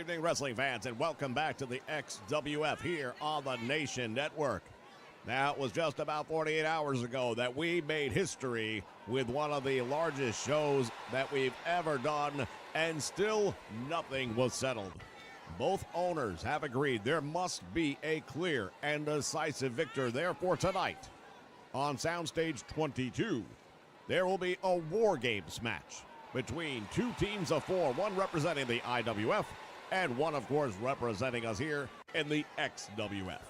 evening, wrestling fans, and welcome back to the XWF here on the Nation Network. Now, it was just about 48 hours ago that we made history with one of the largest shows that we've ever done, and still nothing was settled. Both owners have agreed there must be a clear and decisive victor. Therefore, tonight on Soundstage 22, there will be a Wargames match between two teams of four, one representing the IWF and one, of course, representing us here in the XWF.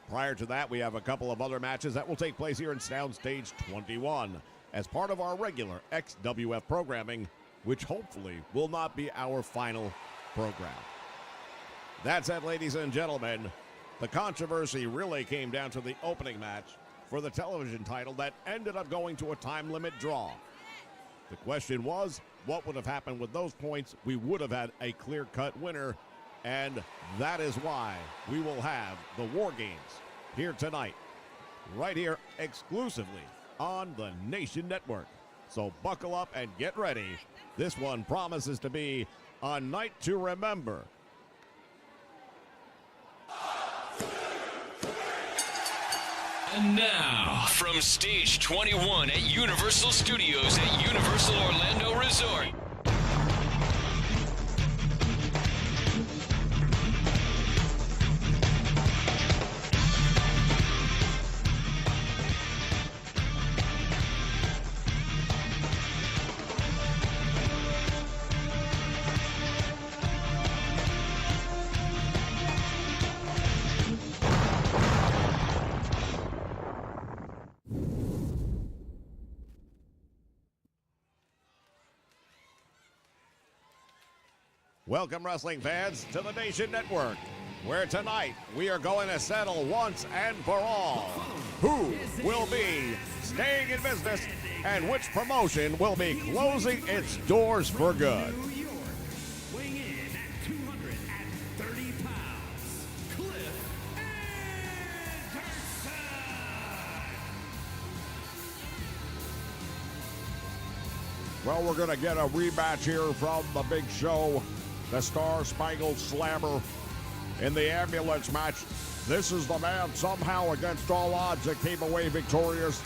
Prior to that, we have a couple of other matches that will take place here in Soundstage 21 as part of our regular XWF programming, which hopefully will not be our final program. That said, ladies and gentlemen, the controversy really came down to the opening match for the television title that ended up going to a time limit draw. The question was, what would have happened with those points? We would have had a clear-cut winner, and that is why we will have the Wargames here tonight, right here exclusively on the Nation Network. So buckle up and get ready. This one promises to be a night to remember. And now, from Stage 21 at Universal Studios at Universal Orlando Resort, Welcome, wrestling fans, to the Nation Network, where tonight we are going to settle once and for all who will be staying in business and which promotion will be closing its doors for good. Weighing in at 230 pounds, Cliff Anderson. Well, we're going to get a rematch here from the big show, the Star-Spangled Slammer in the ambulance match. This is the man somehow against all odds that came away victorious.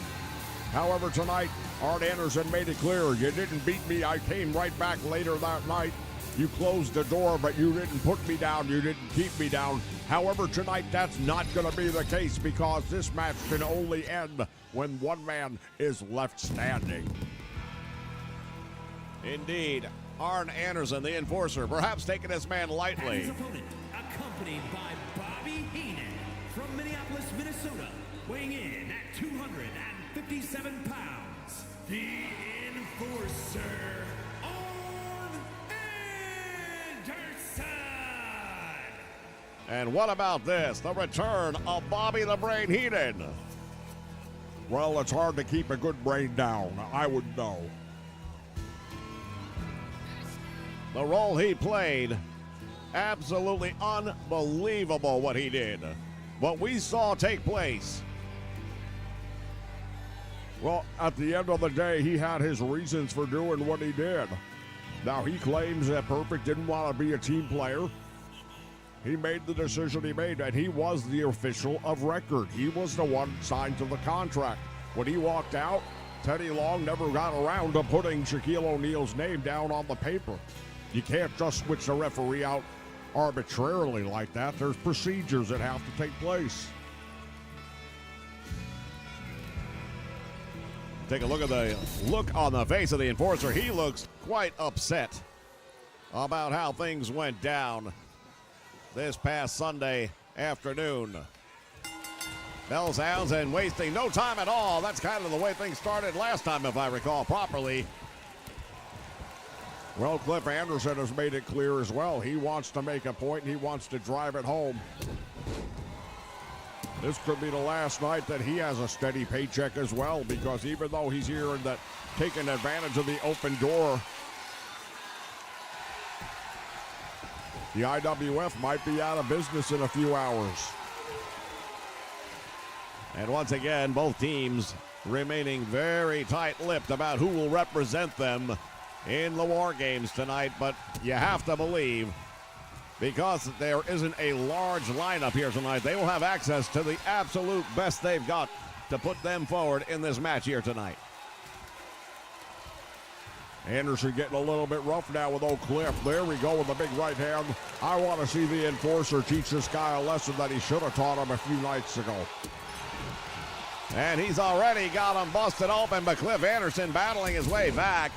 However, tonight, Arn Anderson made it clear, you didn't beat me. I came right back later that night. You closed the door, but you didn't put me down. You didn't keep me down. However, tonight, that's not going to be the case because this match can only end when one man is left standing. Indeed, Arn Anderson, the enforcer, perhaps taking this man lightly. His opponent, accompanied by Bobby Heenan from Minneapolis, Minnesota, weighing in at 257 pounds, the enforcer, Arn Anderson. And what about this? The return of Bobby the Brain Heenan. Well, it's hard to keep a good brain down. I would know. The role he played, absolutely unbelievable what he did. What we saw take place. Well, at the end of the day, he had his reasons for doing what he did. Now, he claims that Perfect didn't want to be a team player. He made the decision he made, and he was the official of record. He was the one signed to the contract. When he walked out, Teddy Long never got around to putting Shaquille O'Neal's name down on the paper. You can't just switch the referee out arbitrarily like that. There's procedures that have to take place. Take a look at the look on the face of the enforcer. He looks quite upset about how things went down this past Sunday afternoon. Bell sounds and wasting no time at all. That's kind of the way things started last time, if I recall properly. Well, Cliff Anderson has made it clear as well. He wants to make a point. He wants to drive it home. This could be the last night that he has a steady paycheck as well, because even though he's here and that taking advantage of the open door, the IWF might be out of business in a few hours. And once again, both teams remaining very tight-lipped about who will represent them in the War Games tonight, but you have to believe because there isn't a large lineup here tonight, they will have access to the absolute best they've got to put them forward in this match here tonight. Anderson getting a little bit rough now with old Cliff. There we go with the big right hand. I want to see the enforcer teach this guy a lesson that he should have taught him a few nights ago. And he's already got him busted open, but Cliff Anderson battling his way back.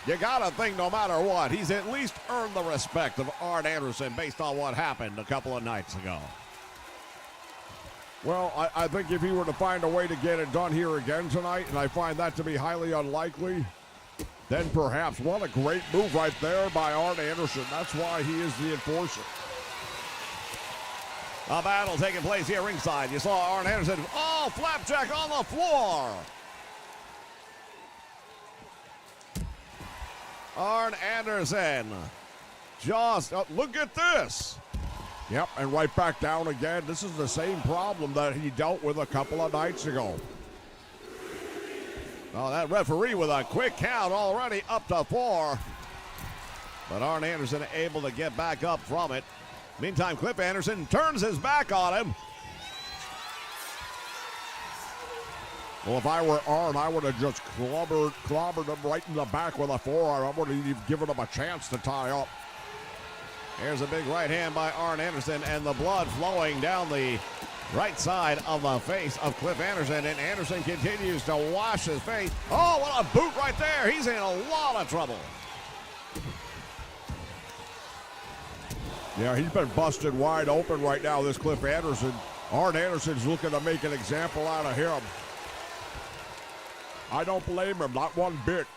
You got to think no matter what, he's at least earned the respect of Arn Anderson based on what happened a couple of nights ago. Well, I think if he were to find a way to get it done here again tonight, and I find that to be highly unlikely, then perhaps. What a great move right there by Arn Anderson. That's why he is the enforcer. A battle taking place here ringside. You saw Arn Anderson. Oh, flapjack on the floor. Arn Anderson. Just, look at this. Yep, and right back down again. This is the same problem that he dealt with a couple of nights ago. Oh, that referee with a quick count already up to 4. But Arn Anderson able to get back up from it. Meantime, Cliff Anderson turns his back on him. Well, if I were Arn, I would have just clobbered him right in the back with a forearm. I wouldn't even given him a chance to tie up. Here's a big right hand by Arn Anderson, and the blood flowing down the right side of the face of Cliff Anderson, and Anderson continues to wash his face. Oh, what a boot right there. He's in a lot of trouble. Yeah, he's been busted wide open right now, this Cliff Anderson. Arn Anderson's looking to make an example out of him. I don't blame him, not one bit.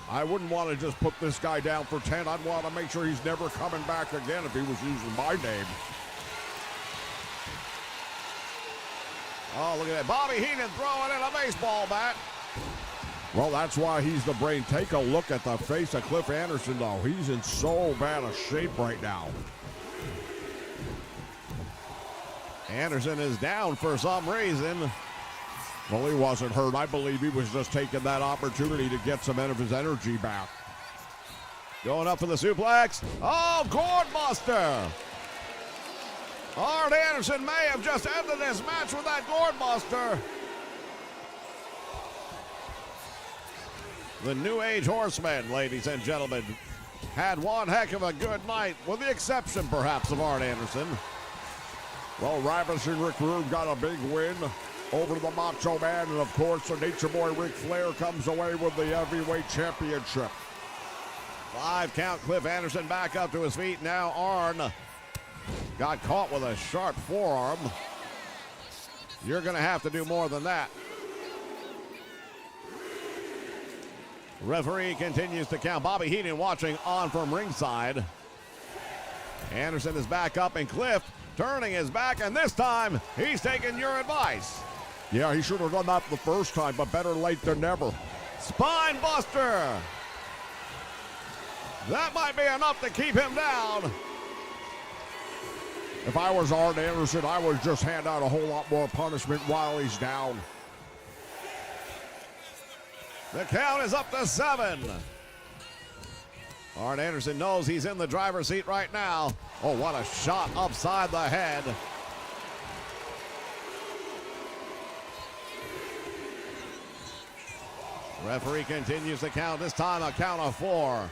I wouldn't want to just put this guy down for 10. I'd want to make sure he's never coming back again if he was using my name. Oh, look at that. Bobby Heenan throwing in a baseball bat. Well, that's why he's the brain. Take a look at the face of Cliff Anderson, though. He's in so bad a shape right now. Anderson is down for some reason. Well, he wasn't hurt. I believe he was just taking that opportunity to get some of his energy back. Going up for the suplex. Oh, gourd buster. Arn Anderson may have just ended this match with that gourd buster. The New Age Horsemen, ladies and gentlemen, had one heck of a good night, with the exception, perhaps, of Arn Anderson. Well, Ravishing Rick Rude got a big win over the Macho Man, and of course, the Nature Boy Ric Flair comes away with the Heavyweight Championship. 5 count, Cliff Anderson back up to his feet. Now Arn got caught with a sharp forearm. You're going to have to do more than that. Referee continues to count. Bobby Heenan watching on from ringside. Anderson is back up, and Cliff turning his back, and this time he's taking your advice. Yeah, he should have done that the first time, but better late than never. Spine buster. That might be enough to keep him down. If I was Arn Anderson, I would just hand out a whole lot more punishment while he's down. The count is up to 7. Arn Anderson knows he's in the driver's seat right now. Oh, what a shot upside the head. Referee continues to count, this time a count of 4.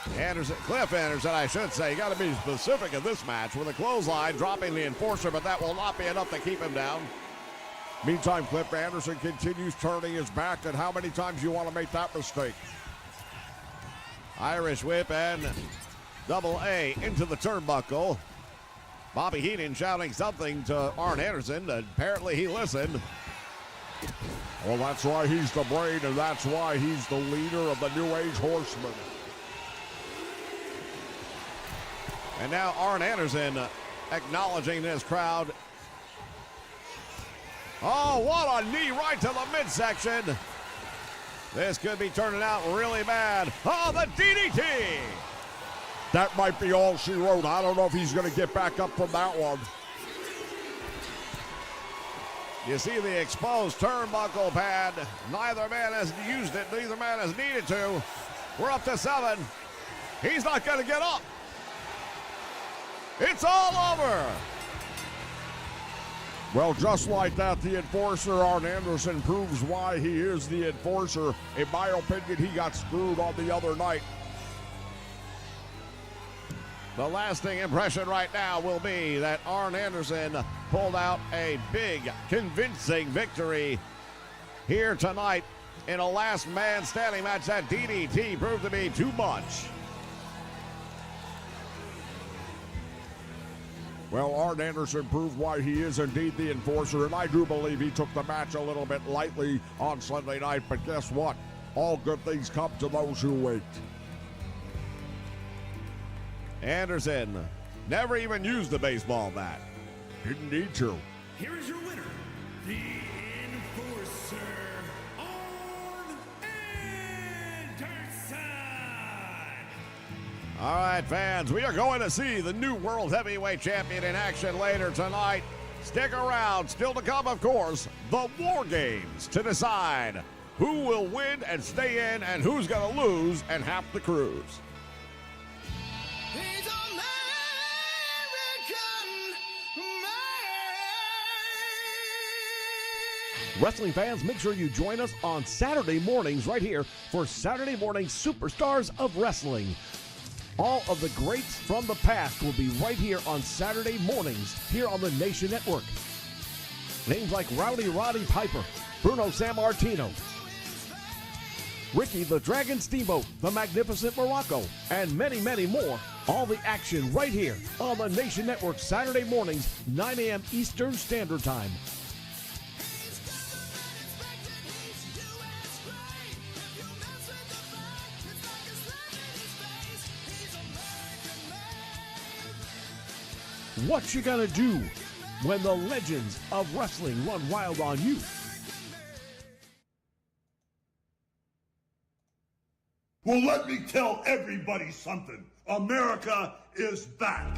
Cliff Anderson, I should say, got to be specific in this match with a clothesline, dropping the enforcer, but that will not be enough to keep him down. Meantime, Cliff Anderson continues turning his back, and how many times you want to make that mistake? Irish whip and double A into the turnbuckle. Bobby Heenan shouting something to Arn Anderson. Apparently he listened. Well, that's why he's the brain, and that's why he's the leader of the New Age Horsemen. And now Arn Anderson acknowledging this crowd. Oh, what a knee right to the midsection. This could be turning out really bad. Oh, the DDT. That might be all she wrote. I don't know if he's going to get back up from that one. You see the exposed turnbuckle pad. Neither man has used it. Neither man has needed to. We're up to 7. He's not going to get up. It's all over. Well, just like that, the Enforcer, Arn Anderson, proves why he is the Enforcer. In my opinion, he got screwed on the other night. The lasting impression right now will be that Arn Anderson pulled out a big, convincing victory here tonight in a last man standing match. That DDT proved to be too much. Well, Arn Anderson proved why he is indeed the Enforcer, and I do believe he took the match a little bit lightly on Sunday night, but guess what? All good things come to those who wait. Anderson never even used the baseball bat. Didn't need to. Here is your winner, the Enforcer, Arn Anderson. All right, fans, we are going to see the new World Heavyweight Champion in action later tonight. Stick around. Still to come, of course, the Wargames to decide who will win and stay in and who's going to lose and have to cruise. He's American man. Wrestling fans, make sure you join us on Saturday mornings right here for Saturday Morning Superstars of Wrestling. All of the greats from the past will be right here on Saturday mornings here on the Nation Network. Names like Rowdy Roddy Piper, Bruno Sammartino, Ricky the Dragon Steamboat, the Magnificent Morocco, and many, many more. All the action right here on the Nation Network Saturday mornings, 9 a.m. Eastern Standard Time. What you gonna do when the legends of wrestling run wild on you? Well, let me tell everybody something. America is back.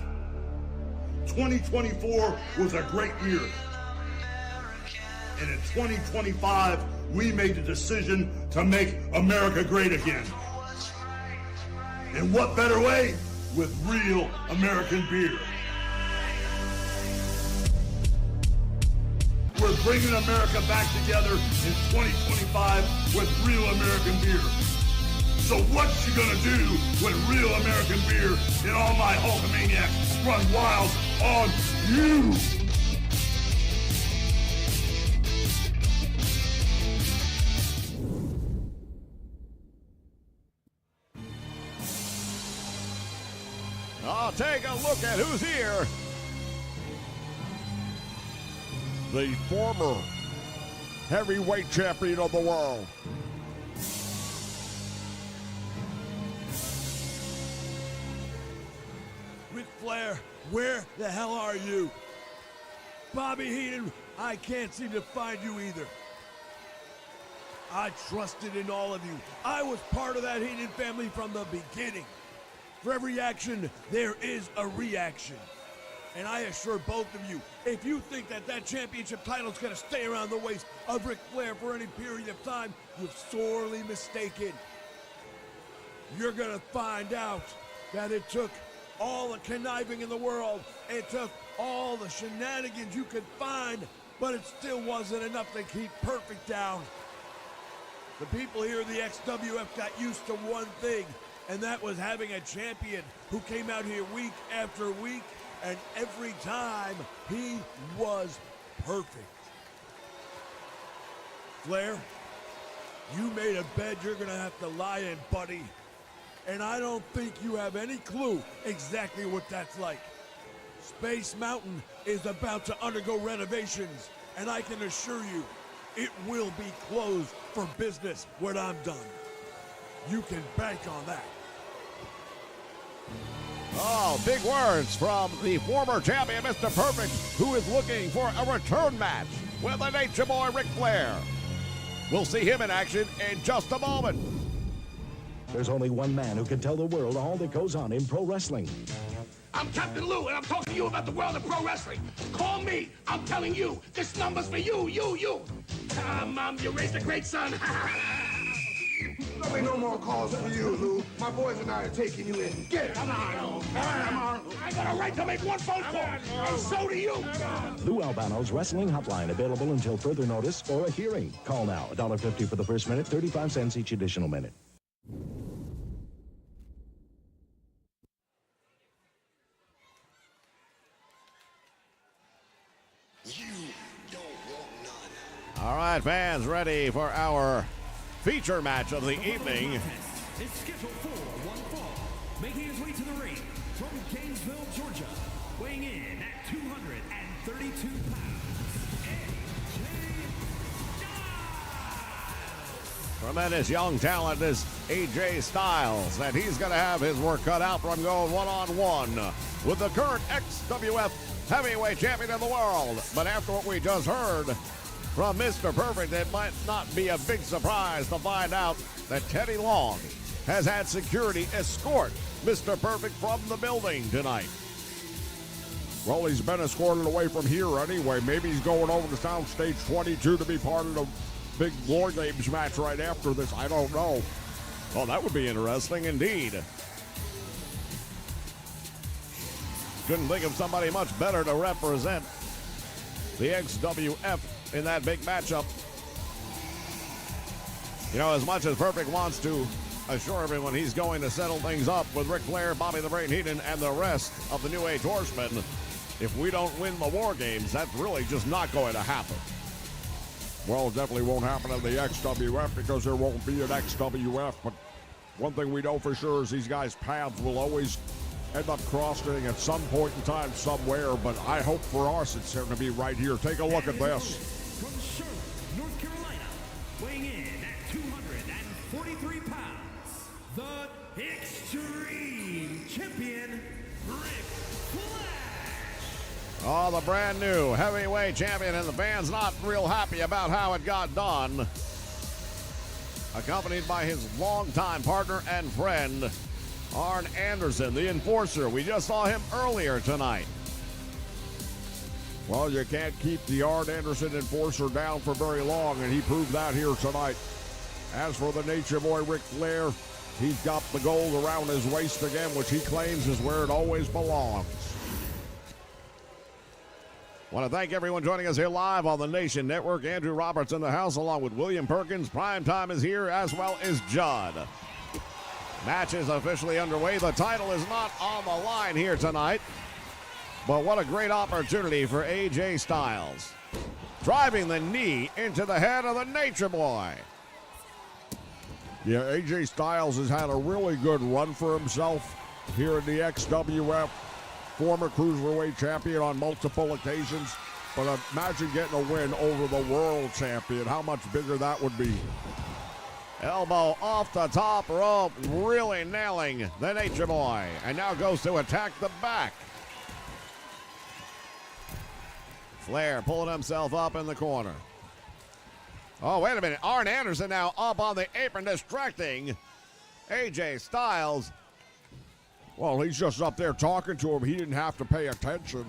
2024 was a great year. And in 2025, we made the decision to make America great again. And what better way? With real American beer. We're bringing America back together in 2025 with real American beer. So what you gonna do when real American beer and all my Hulkamaniacs run wild on you? I'll take a look at who's here. The former heavyweight champion of the world. Ric Flair, where the hell are you? Bobby Heenan, I can't seem to find you either. I trusted in all of you. I was part of that Heenan family from the beginning. For every action, there is a reaction. And I assure both of you, if you think that that championship title is going to stay around the waist of Ric Flair for any period of time, you've sorely mistaken. You're going to find out that it took all the conniving in the world. It took all the shenanigans you could find, but it still wasn't enough to keep Perfect down. The people here in the XWF got used to one thing, and that was having a champion who came out here week after week, and every time he was perfect. Flair, you made a bed you're gonna have to lie in, buddy. And I don't think you have any clue exactly what that's like. Space Mountain is about to undergo renovations, and I can assure you, it will be closed for business when I'm done. You can bank on that. Oh, big words from the former champion, Mr. Perfect, who is looking for a return match with the Nature Boy Ric Flair. We'll see him in action in just a moment. There's only one man who can tell the world all that goes on in pro wrestling. I'm Captain Lou, and I'm talking to you about the world of pro wrestling. Call me. I'm telling you. This number's for you. Come on, you raised a great son. There'll be no more calls for you, Lou. My boys and I are taking you in. Get it. Come on. I got a right to make one phone call. And so do you. Lou Albano's Wrestling Hotline, available until further notice or a hearing. Call now. $1.50 for the first minute, 35 cents each additional minute. All right, fans, ready for our feature match of the evening. It's scheduled for one fall. Making his way to the ring from Gainesville, Georgia, weighing in at 232 pounds, Tremendous young talent is AJ Styles, and he's going to have his work cut out from going one-on-one with the current XWF heavyweight champion of the world. But after what we just heard from Mr. Perfect, it might not be a big surprise to find out that Teddy Long has had security escort Mr. Perfect from the building tonight. Well, he's been escorted away from here anyway. Maybe he's going over to Soundstage 22 to be part of the big Wargames match right after this. I don't know. Oh, that would be interesting indeed. Couldn't think of somebody much better to represent the XWF in that big matchup. You know, as much as Perfect wants to assure everyone he's going to settle things up with Ric Flair, Bobby the Brain Heenan, and the rest of the New Age Horsemen, if we don't win the War Games, that's really just not going to happen. Well, it definitely won't happen in the XWF because there won't be an XWF. But one thing we know for sure is these guys' paths will always end up crossing at some point in time somewhere. But I hope for us it's going to be right here. Take a look at this. from Charlotte, North Carolina, weighing in at 243 pounds, the Extreme Champion, Ric Flair. Oh, the brand new heavyweight champion, and the fans not real happy about how it got done. Accompanied by his longtime partner and friend, Arn Anderson, the Enforcer. We just saw him earlier tonight. Well, you can't keep the Arn Anderson Enforcer down for very long, and he proved that here tonight. As for the Nature Boy Ric Flair, he's got the gold around his waist again, which he claims is where it always belongs. Want to thank everyone joining us here live on the Nation Network. Andrew Roberts in the house, along with William Perkins. Primetime is here, as well as Judd. Match is officially underway. The title is not on the line here tonight. But what a great opportunity for AJ Styles. Driving the knee into the head of the Nature Boy. Yeah, AJ Styles has had a really good run for himself here in the XWF. Former Cruiserweight champion on multiple occasions. But imagine getting a win over the world champion. How much bigger that would be. Elbow off the top rope, really nailing the Nature Boy. And now goes to attack the back. Flair pulling himself up in the corner. Oh, wait a minute. Arn Anderson now up on the apron, distracting AJ Styles. Well, he's just up there talking to him. He didn't have to pay attention.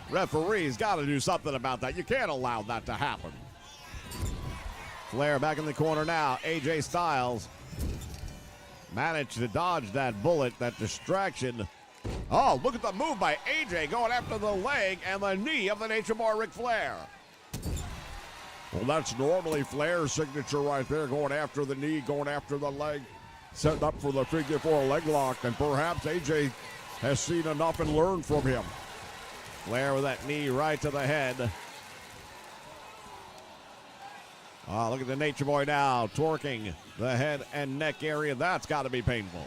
Referee's got to do something about that. You can't allow that to happen. Flair back in the corner now. AJ Styles managed to dodge that bullet, that distraction. Oh, look at the move by AJ going after the leg and the knee of the Nature Boy Ric Flair. Well, that's normally Flair's signature right there, going after the knee, going after the leg, setting up for the figure four leg lock, and perhaps AJ has seen enough and learned from him. Flair with that knee right to the head. Oh, look at the Nature Boy now, torquing the head and neck area. That's got to be painful.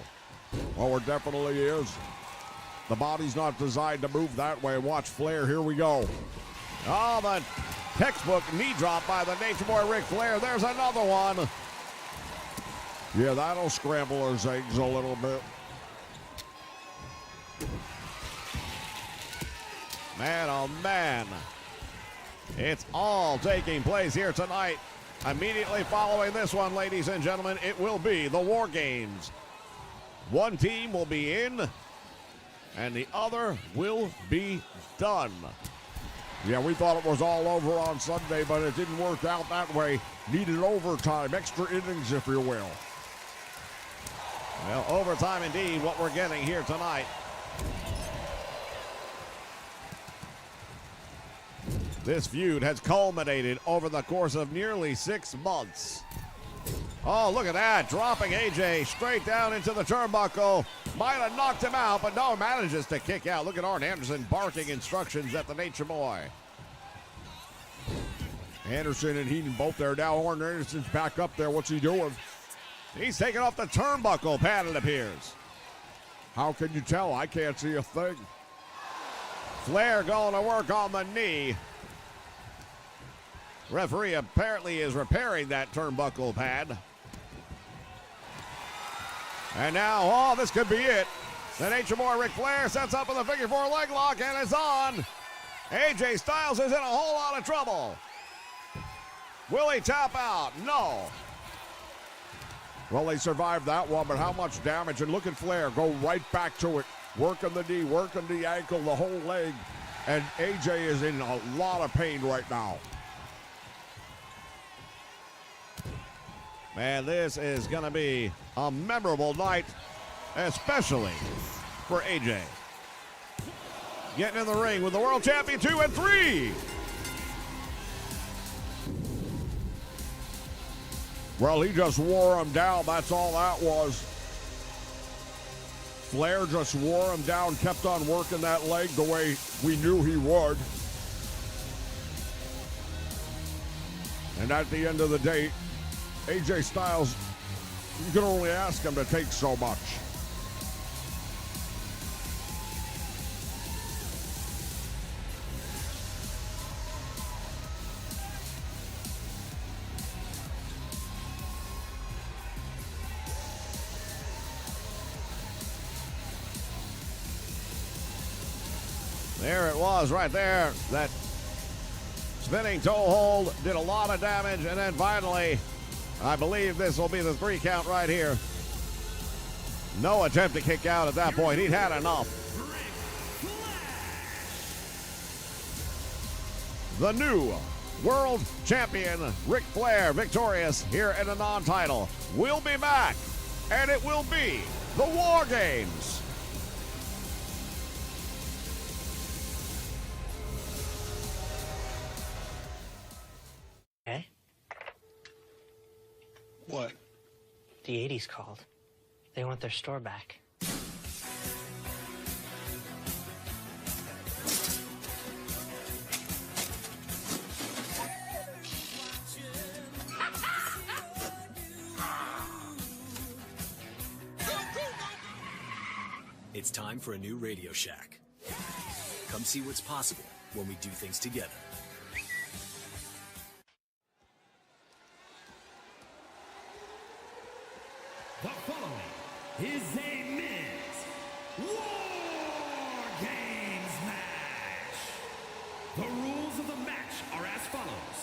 Oh, it definitely is. The body's not designed to move that way. Watch Flair, here we go. Oh, the textbook knee drop by the Nature Boy Ric Flair. There's another one. Yeah, that'll scramble his eggs a little bit. Man, oh man. It's all taking place here tonight. Immediately following this one, ladies and gentlemen, it will be the War Games. One team will be in, and the other will be done. Yeah, we thought it was all over on Sunday, but it didn't work out that way. Needed overtime, extra innings, if you will. Well, overtime indeed, what we're getting here tonight. This feud has culminated over the course of nearly 6 months. Oh, look at that, dropping AJ straight down into the turnbuckle. Might have knocked him out, but no, manages to kick out. Look at Arn Anderson barking instructions at the Nature Boy. Anderson and Heenan both there now. Arn Anderson's back up there. What's he doing? He's taking off the turnbuckle pad, it appears. How can you tell? I can't see a thing. Flair going to work on the knee. Referee apparently is repairing that turnbuckle pad. And now, oh, this could be it. The Nature Boy Ric Flair sets up with a figure 4 leg lock, and it's on. AJ Styles is in a whole lot of trouble. Will he tap out? No. Well, they survived that one, but how much damage? And look at Flair go right back to it. Working the knee, working the ankle, the whole leg. And AJ is in a lot of pain right now. Man, this is going to be a memorable night, especially for AJ. Getting in the ring with the world champion 2 and 3. Well, he just wore him down. That's all that was. Flair just wore him down, kept on working that leg the way we knew he would. And at the end of the day, AJ Styles, you can only ask him to take so much. There it was right there. That spinning toe hold did a lot of damage, and then finally, I believe this will be the 3 count right here. No attempt to kick out at that point. He'd had enough. The new world champion, Ric Flair, victorious here in a non-title, will be back, and it will be the Wargames. What? The 80s called. They want their store back. It's time for a new Radio Shack. Come see what's possible when we do things together. The following is a men's War Games match. The rules of the match are as follows.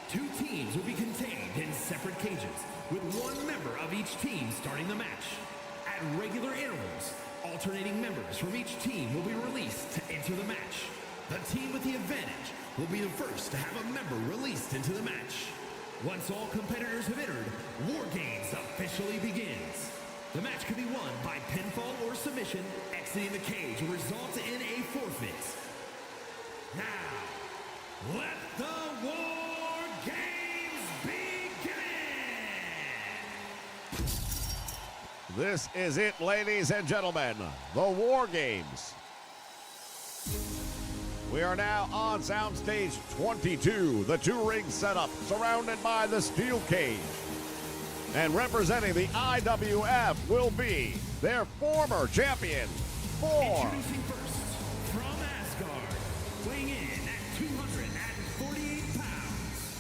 2 teams will be contained in separate cages, with 1 member of each team starting the match. At regular intervals, alternating members from each team will be released to enter the match. The team with the advantage will be the first to have a member released into the match. Once all competitors have entered, War Games officially begins. The match can be won by pinfall or submission. Exiting the cage will result in a forfeit. Now, let the War Games begin! This is it, ladies and gentlemen, the War Games. We are now on Soundstage 22, the 2-ring setup, surrounded by the steel cage. And representing the IWF will be their former champion, Introducing first, from Asgard, weighing in at 248 pounds.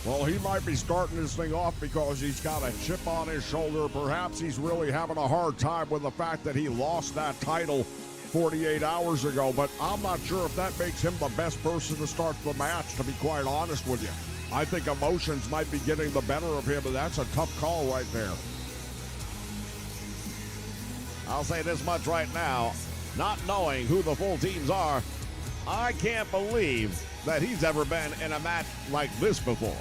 Well, he might be starting this thing off because he's got a chip on his shoulder. Perhaps he's really having a hard time with the fact that he lost that title 48 hours ago, but I'm not sure if that makes him the best person to start the match, to be quite honest with you. I think emotions might be getting the better of him, and that's a tough call right there. I'll say this much right now. Not knowing who the full teams are, I can't believe that he's ever been in a match like this before.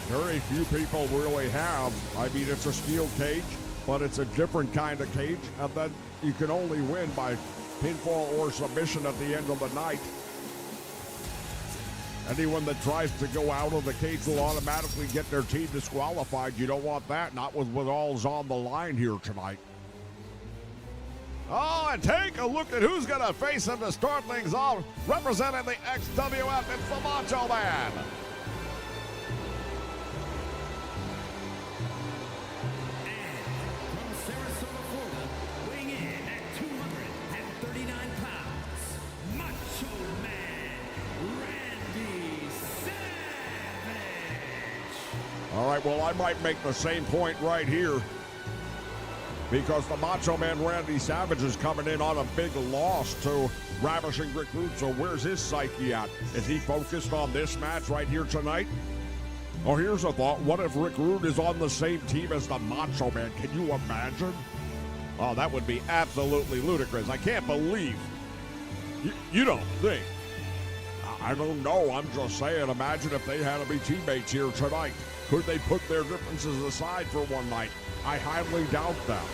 Very few people really have. I mean, it's a steel cage, but it's a different kind of cage, and then you can only win by pinfall or submission at the end of the night. Anyone that tries to go out of the cage will automatically get their team disqualified. You don't want that, not with all's on the line here tonight. Oh, and take a look at who's going to face him to start things off. Representing the XWF, it's the Macho Man. From Sarasota, Florida, weighing in at 239 pounds, Macho Man, Randy Savage. All right, well, I might make the same point right here, because the Macho Man Randy Savage is coming in on a big loss to Ravishing Rick Rude. So where's his psyche at? Is he focused on this match right here tonight? Oh, here's a thought. What if Rick Rude is on the same team as the Macho Man? Can you imagine? Oh, that would be absolutely ludicrous. I can't believe. You don't think? I don't know. I'm just saying, imagine if they had to be teammates here tonight. Could they put their differences aside for one night? I highly doubt that.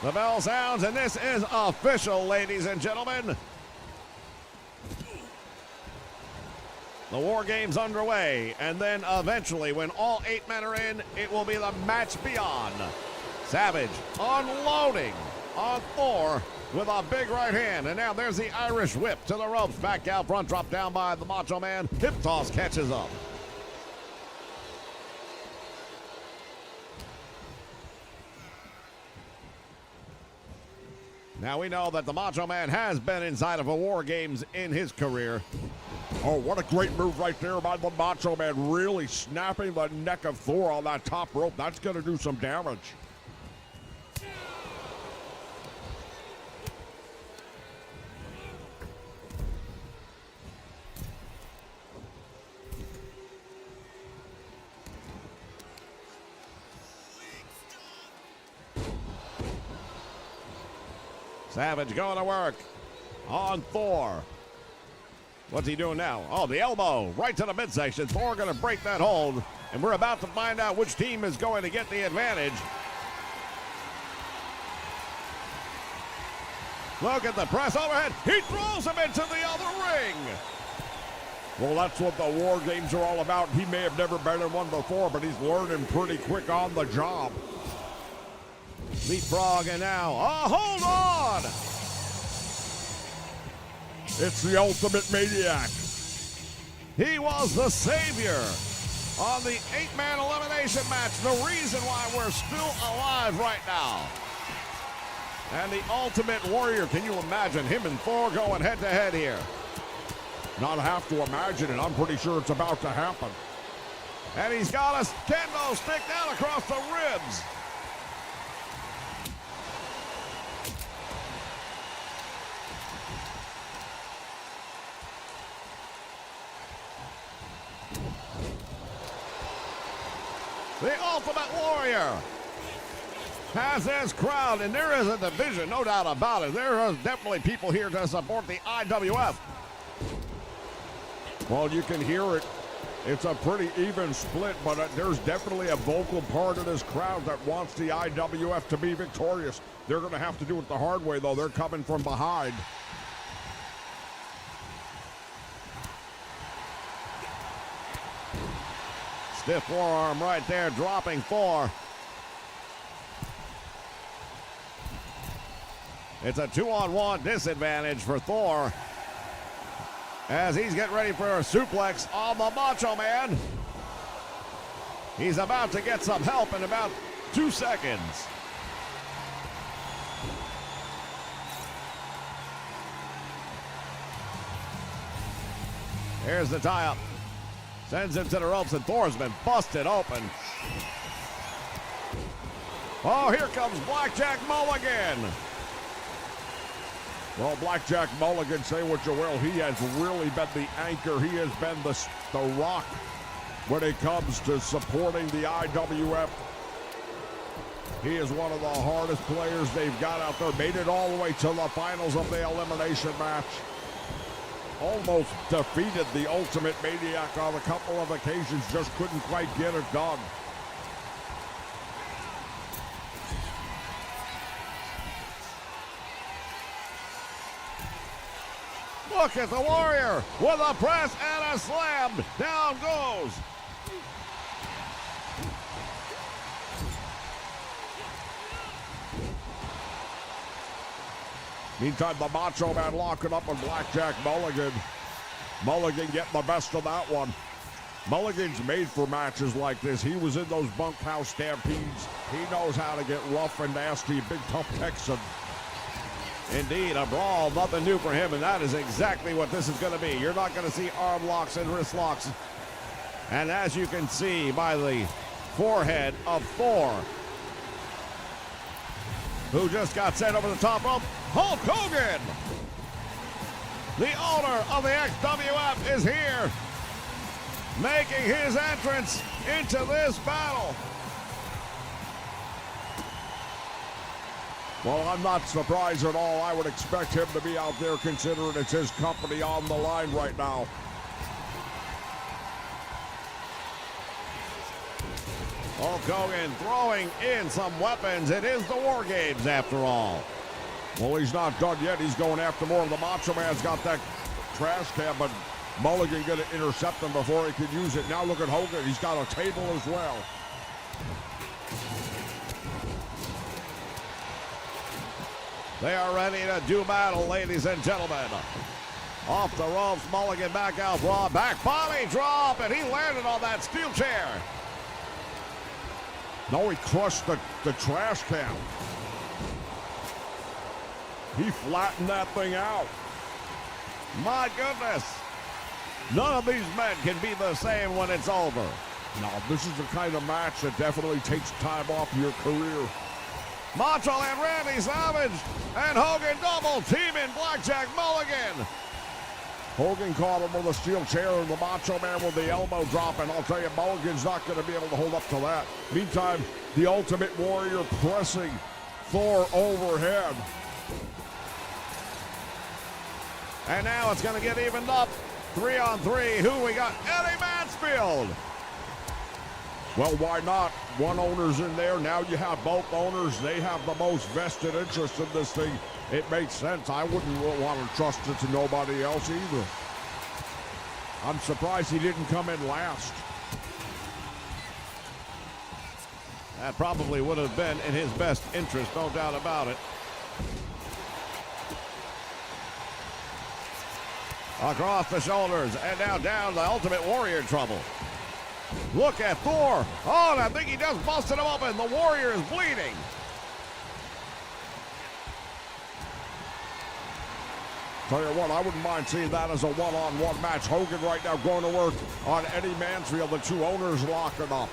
The bell sounds, and this is official, ladies and gentlemen. The War Games underway, and then eventually, when all 8 men are in, it will be the match beyond. Savage unloading on Thor with a big right hand, and now there's the Irish whip to the ropes. Back out front, drop down by the Macho Man. Hip toss catches up. Now we know that the Macho Man has been inside of a War Games in his career. Oh, what a great move right there by the Macho Man, really snapping the neck of Thor on that top rope. That's going to do some damage. Savage going to work on Thor. What's he doing now? Oh, the elbow right to the midsection. Thor going to break that hold, and we're about to find out which team is going to get the advantage. Look at the press overhead. He throws him into the other ring. Well, that's what the War Games are all about. He may have never been in one before, but he's learning pretty quick on the job. Leapfrog, and now, oh, hold on! It's the Ultimate Maniac. He was the savior on the 8-man elimination match. The reason why we're still alive right now. And the Ultimate Warrior, can you imagine him and Thor going head-to-head here? Not have to imagine it. I'm pretty sure it's about to happen. And he's got a kendo stick down across the ribs. The Ultimate Warrior has his crowd, and there is a division, no doubt about it. There are definitely people here to support the IWF. Well, you can hear it. It's a pretty even split, but there's definitely a vocal part of this crowd that wants the IWF to be victorious. They're going to have to do it the hard way, though. They're coming from behind. Stiff forearm right there, dropping Thor. It's a 2-on-1 disadvantage for Thor as he's getting ready for a suplex on the Macho Man. He's about to get some help in about 2 seconds. Here's the tie-up. Sends him to the ropes, and Thor's been busted open. Oh, here comes Blackjack Mulligan. Well, Blackjack Mulligan, say what you will, he has really been the anchor. He has been the rock when it comes to supporting the IWF. He is one of the hardest players they've got out there. Made it all the way to the finals of the elimination match. Almost defeated the Ultimate Maniac on a couple of occasions. Just couldn't quite get it done. Look at the Warrior with a press and a slam. Down goes. Meantime, the Macho Man locking up with Blackjack Mulligan. Mulligan getting the best of that one. Mulligan's made for matches like this. He was in those bunkhouse stampedes. He knows how to get rough and nasty. Big tough Texan. Indeed, a brawl, nothing new for him, and that is exactly what this is going to be. You're not going to see arm locks and wrist locks. And as you can see by the forehead of Thor, who just got sent over the top rope, Hulk Hogan, the owner of the XWF, is here, making his entrance into this battle. Well, I'm not surprised at all. I would expect him to be out there considering it's his company on the line right now. Hulk Hogan throwing in some weapons. It is the Wargames after all. Well, he's not done yet. He's going after more. The Macho Man's got that trash can, but Mulligan going to intercept him before he can use it. Now look at Hogan. He's got a table as well. They are ready to do battle, ladies and gentlemen. Off the ropes, Mulligan back out, raw back body drop, and he landed on that steel chair. No, he crushed the trash can. He flattened that thing out. My goodness. None of these men can be the same when it's over. No, this is the kind of match that definitely takes time off your career. Macho and Randy Savage and Hogan double teaming Blackjack Mulligan. Hogan caught him with a steel chair and the Macho Man with the elbow drop, and I'll tell you, Mulligan's not going to be able to hold up to that. Meantime, the Ultimate Warrior pressing Thor overhead. And now it's going to get evened up. 3-on-3. Who we got? Eddie Mansfield. Well, why not? One owner's in there. Now you have both owners. They have the most vested interest in this thing. It makes sense. I wouldn't want to trust it to nobody else either. I'm surprised he didn't come in last. That probably would have been in his best interest, no doubt about it. Across the shoulders, and now down the Ultimate Warrior trouble. Look at Thor. Oh, and I think he just busted him open. The Warrior is bleeding. Tell you what, I wouldn't mind seeing that as a one-on-one match. Hogan right now going to work on Eddie Mansfield. The two owners locking up.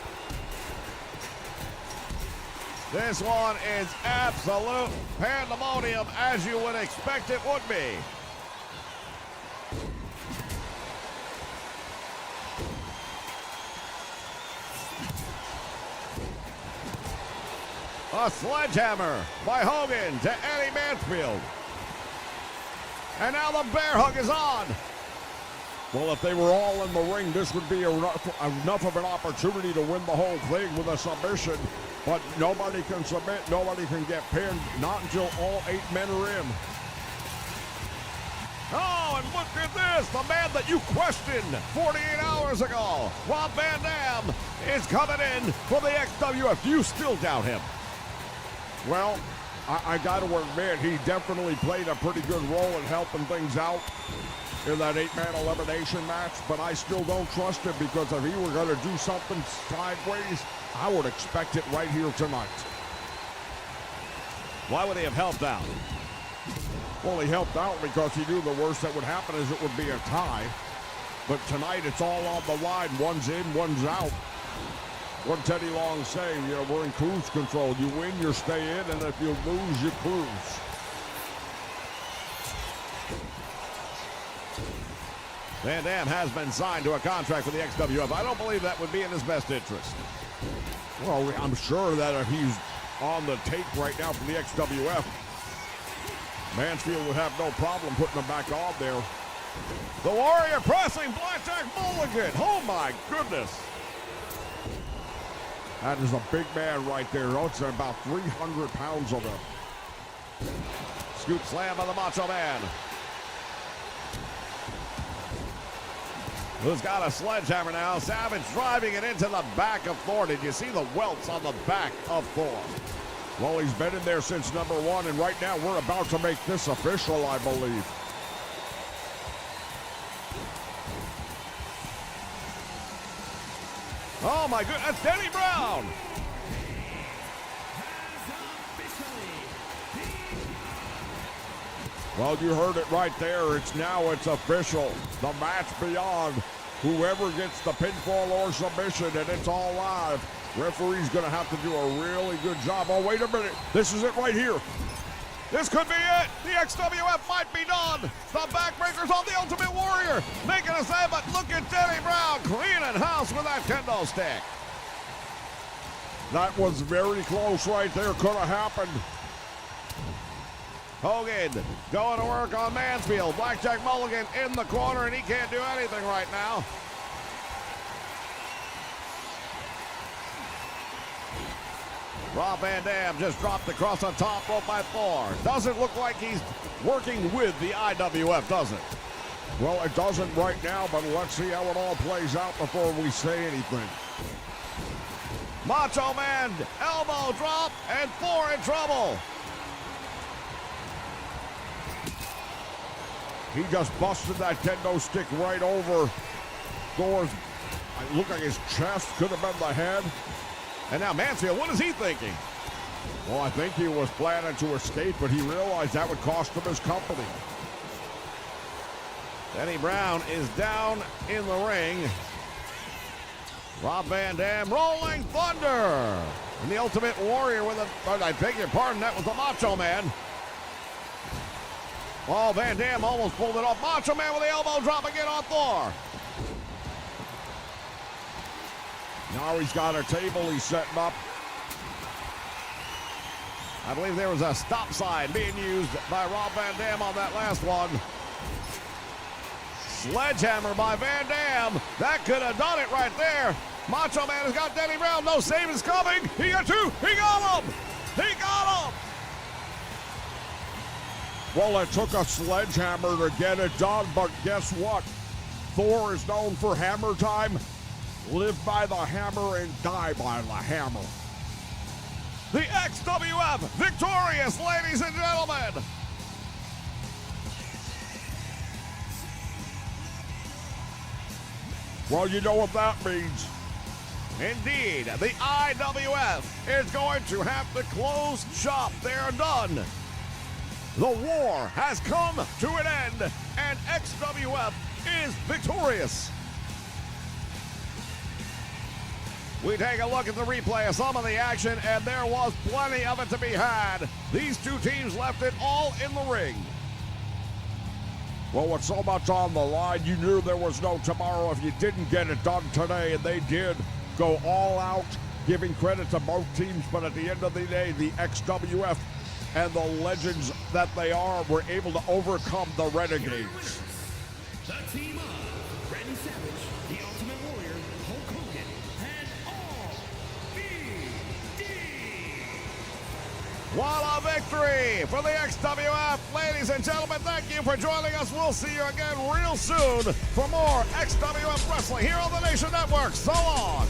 This one is absolute pandemonium, as you would expect it would be. A sledgehammer by Hogan to Eddie Mansfield. And now the bear hug is on. Well, if they were all in the ring, this would be enough of an opportunity to win the whole thing with a submission. But nobody can submit, nobody can get pinned, not until all 8 men are in. Oh, and look at this, the man that you questioned 48 hours ago, Rob Van Dam, is coming in for the XWF. Do you still doubt him? Well, I got to admit, he definitely played a pretty good role in helping things out in that 8-man elimination match, but I still don't trust him, because if he were going to do something sideways, I would expect it right here tonight. Why would he have helped out? Well, he helped out because he knew the worst that would happen is it would be a tie. But tonight, it's all on the line. One's in, one's out. What did Teddy Long say? You know, we're in cruise control. You win, you stay in, and if you lose, you cruise. Van Dam has been signed to a contract with the XWF. I don't believe that would be in his best interest. Well, I'm sure that if he's on the take right now for the XWF, Mansfield would have no problem putting him back on there. The Warrior pressing Blackjack Mulligan. Oh, my goodness. That is a big man right there. Oh, it's about 300 pounds of him. Scoop slam by the Macho Man. Who's got a sledgehammer now? Savage driving it into the back of Thor. Did you see the welts on the back of Thor? Well, he's been in there since number 1, and right now we're about to make this official, I believe. Oh, my goodness. That's Denny Brown. Well, you heard it right there. It's official. The match beyond. Whoever gets the pinfall or submission, and it's all live. Referee's going to have to do a really good job. Oh, wait a minute. This is it right here. This could be it. The XWF might be done. The backbreakers on the Ultimate Warrior. Making a save, but look at Denny Brown cleaning house with that kendo stick. That was very close right there. Could have happened. Hogan going to work on Mansfield. Blackjack Mulligan in the corner, and he can't do anything right now. Rob Van Dam just dropped across the top rope by Thor. Doesn't look like he's working with the IWF, does it? Well, it doesn't right now, but let's see how it all plays out before we say anything. Macho Man, elbow drop, and Thor in trouble. He just busted that kendo stick right over Thor's. It looked like his chest, could have been the head. And now Mansfield, what is he thinking? Well, I think he was planning to escape, but he realized that would cost him his company. Denny Brown is down in the ring. Rob Van Dam, Rolling Thunder. And the Ultimate Warrior with I beg your pardon, that was the Macho Man. Oh, Van Dam almost pulled it off. Macho Man with the elbow drop again on Thor. Now he's got a table he's setting up. I believe there was a stop sign being used by Rob Van Dam on that last one. Sledgehammer by Van Dam. That could have done it right there. Macho Man has got Denny Brown. No save is coming. He got two. He got him. He got him. Well, it took a sledgehammer to get it done, but guess what? Thor is known for hammer time. Live by the hammer and die by the hammer. The XWF victorious, ladies and gentlemen. Well, you know what that means. Indeed, the IWF is going to have to close shop. They're done. The war has come to an end, and XWF is victorious. We take a look at the replay of some of the action, and there was plenty of it to be had. These two teams left it all in the ring. Well, with so much on the line, you knew there was no tomorrow if you didn't get it done today, and they did go all out, giving credit to both teams, but at the end of the day, the XWF and the legends that they are were able to overcome the Renegades. The team of Randy Savage, the Ultimate Warrior, Hulk Hogan, and RVD. What a victory for the XWF. Ladies and gentlemen, thank you for joining us. We'll see you again real soon for more XWF Wrestling here on the Nation Network. So long.